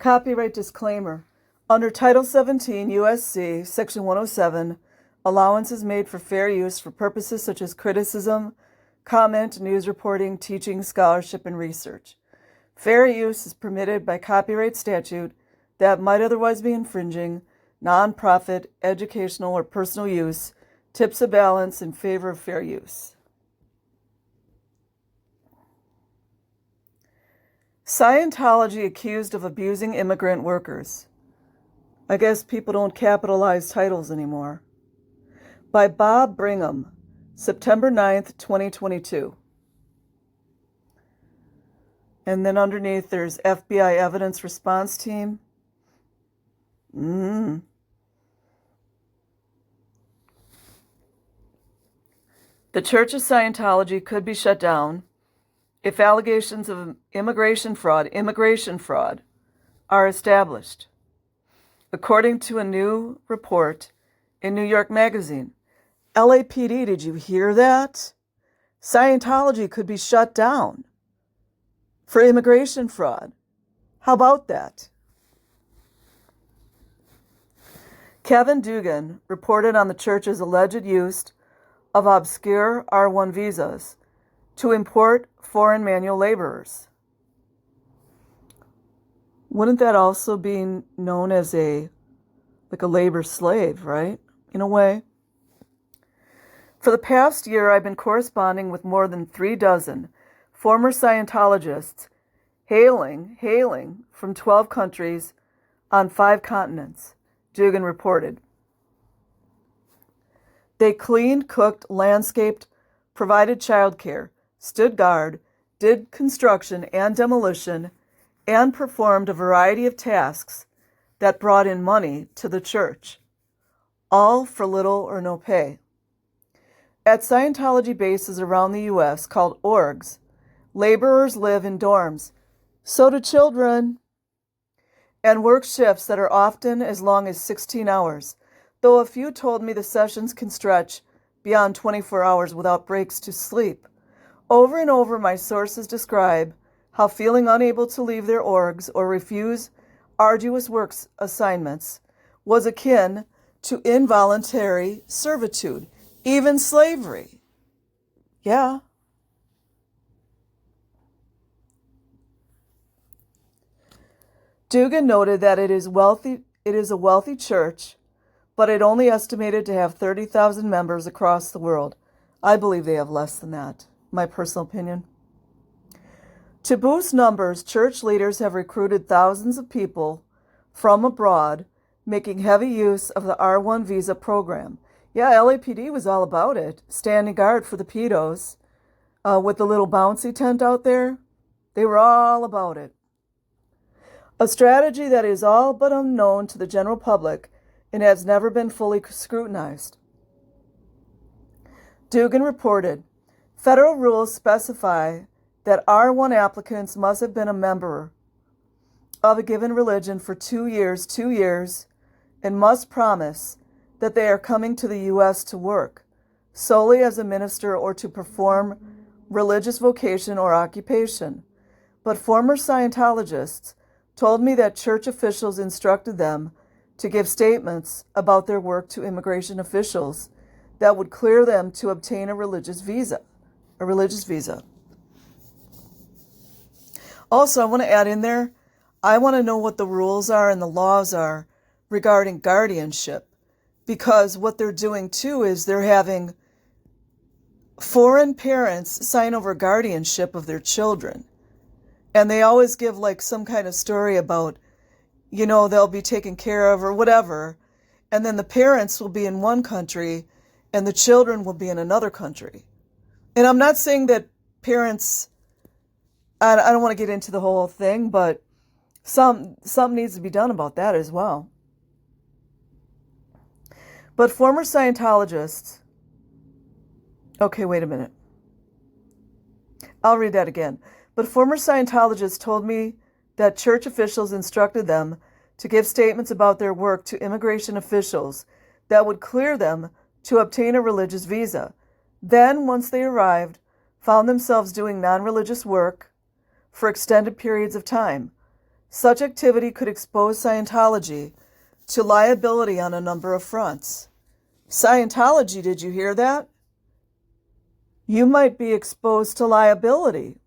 Copyright disclaimer. Under Title 17 U.S.C. Section 107, allowance is made for fair use for purposes such as criticism, comment, news reporting, teaching, scholarship, and research. Fair use is permitted by copyright statute that might otherwise be infringing. Non-profit, educational, or personal use tips a balance in favor of fair use. Scientology accused of abusing immigrant workers. I guess people don't capitalize titles anymore. By Bob Brigham, September 9th, 2022. And then underneath there's FBI Evidence Response Team. The Church of Scientology could be shut down if allegations of immigration fraud are established. According to a new report in New York Magazine, LAPD, did you hear that? Scientology could be shut down for immigration fraud. How about that? Kevin Dugan reported on the church's alleged use of obscure R1 visas to import foreign manual laborers. Wouldn't that also be known as a labor slave, right? In a way. For the past year, I've been corresponding with more than 36 former Scientologists hailing from 12 countries on 5 continents, Dugan reported. They cleaned, cooked, landscaped, provided childcare, stood guard, did construction and demolition, and performed a variety of tasks that brought in money to the church, all for little or no pay. At Scientology bases around the U.S. called orgs, laborers live in dorms, so do children, and work shifts that are often as long as 16 hours, though a few told me the sessions can stretch beyond 24 hours without breaks to sleep. Over and over, my sources describe how feeling unable to leave their orgs or refuse arduous work assignments was akin to involuntary servitude, even slavery. Yeah. Dugan noted that it is a wealthy church, but it only estimated to have 30,000 members across the world. I believe they have less than that, my personal opinion. To boost numbers, church leaders have recruited thousands of people from abroad, making heavy use of the R1 visa program. Yeah, LAPD was all about it, standing guard for the pedos with the little bouncy tent out there. They were all about it. A strategy that is all but unknown to the general public and has never been fully scrutinized. Dugan reported, federal rules specify that R1 applicants must have been a member of a given religion for 2 years, and must promise that they are coming to the U.S. to work solely as a minister or to perform religious vocation or occupation. But former Scientologists told me that church officials instructed them to give statements about their work to immigration officials that would clear them to obtain a religious visa. Also, I want to add in there, I want to know what the rules are and the laws are regarding guardianship, because what they're doing too is they're having foreign parents sign over guardianship of their children. And they always give some kind of story about, they'll be taken care of or whatever. And then the parents will be in one country and the children will be in another country. And I'm not saying that parents, I don't want to get into the whole thing, but something needs to be done about that as well. But former Scientologists, okay, wait a minute. I'll read that again. But former Scientologists told me that church officials instructed them to give statements about their work to immigration officials that would clear them to obtain a religious visa. Then, once they arrived, found themselves doing non-religious work for extended periods of time. Such activity could expose Scientology to liability on a number of fronts. Scientology, did you hear that? You might be exposed to liability.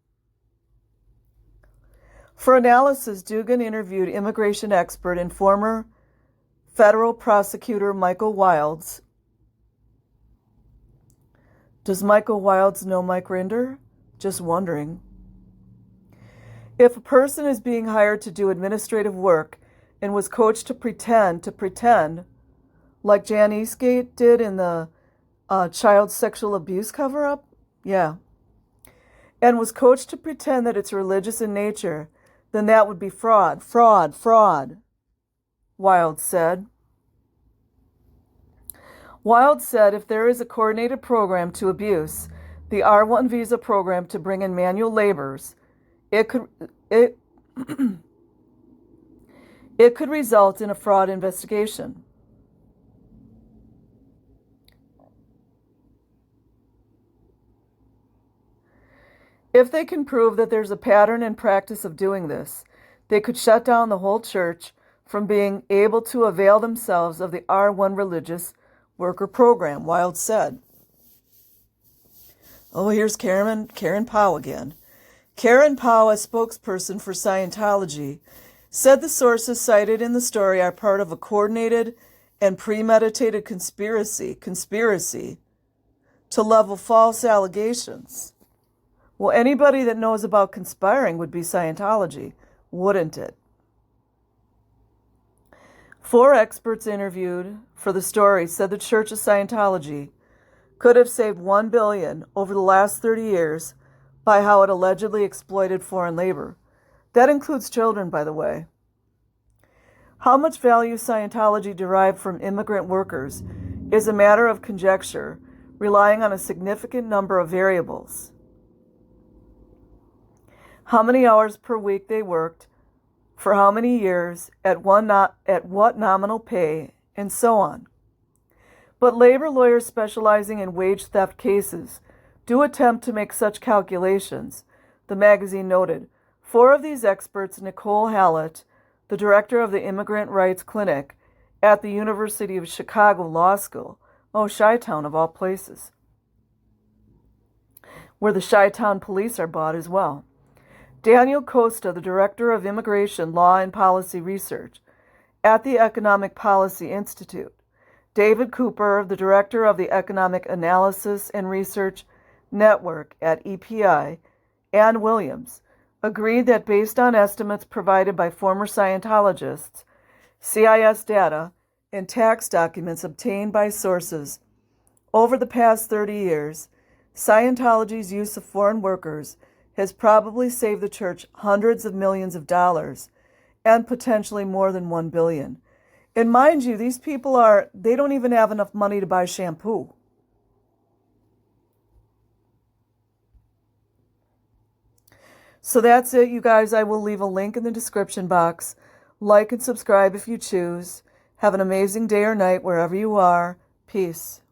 For analysis, Dugan interviewed immigration expert and former federal prosecutor Michael Wilds. Does Michael Wilds know Mike Rinder? Just wondering. If a person is being hired to do administrative work and was coached to pretend, like Jan Eastgate did in the child sexual abuse cover-up, and was coached to pretend that it's religious in nature, then that would be fraud, Wilds said. Wilds said if there is a coordinated program to abuse, the R1 visa program to bring in manual laborers, it could result in a fraud investigation. If they can prove that there's a pattern and practice of doing this, they could shut down the whole church from being able to avail themselves of the R1 religious worker program, Wilds said. Oh, here's Karen Powell again. Karen Powell, a spokesperson for Scientology, said the sources cited in the story are part of a coordinated and premeditated conspiracy to level false allegations. Well, anybody that knows about conspiring would be Scientology, wouldn't it? 4 experts interviewed for the story said the Church of Scientology could have saved $1 billion over the last 30 years by how it allegedly exploited foreign labor. That includes children, by the way. How much value Scientology derived from immigrant workers is a matter of conjecture, relying on a significant number of variables. How many hours per week they worked, for how many years, at what nominal pay, and so on. But labor lawyers specializing in wage theft cases do attempt to make such calculations, the magazine noted. 4 of these experts, Nicole Hallett, the director of the Immigrant Rights Clinic at the University of Chicago Law School, Chi-Town of all places, where the Chi-Town police are bought as well. Daniel Costa, the Director of Immigration Law and Policy Research at the Economic Policy Institute. David Cooper, the Director of the Economic Analysis and Research Network at EPI. Ann Williams agreed that based on estimates provided by former Scientologists, CIS data, and tax documents obtained by sources over the past 30 years, Scientology's use of foreign workers has probably saved the church hundreds of millions of dollars and potentially more than $1 billion. And mind you, these people they don't even have enough money to buy shampoo. So that's it, you guys. I will leave a link in the description box. Like and subscribe if you choose. Have an amazing day or night wherever you are. Peace.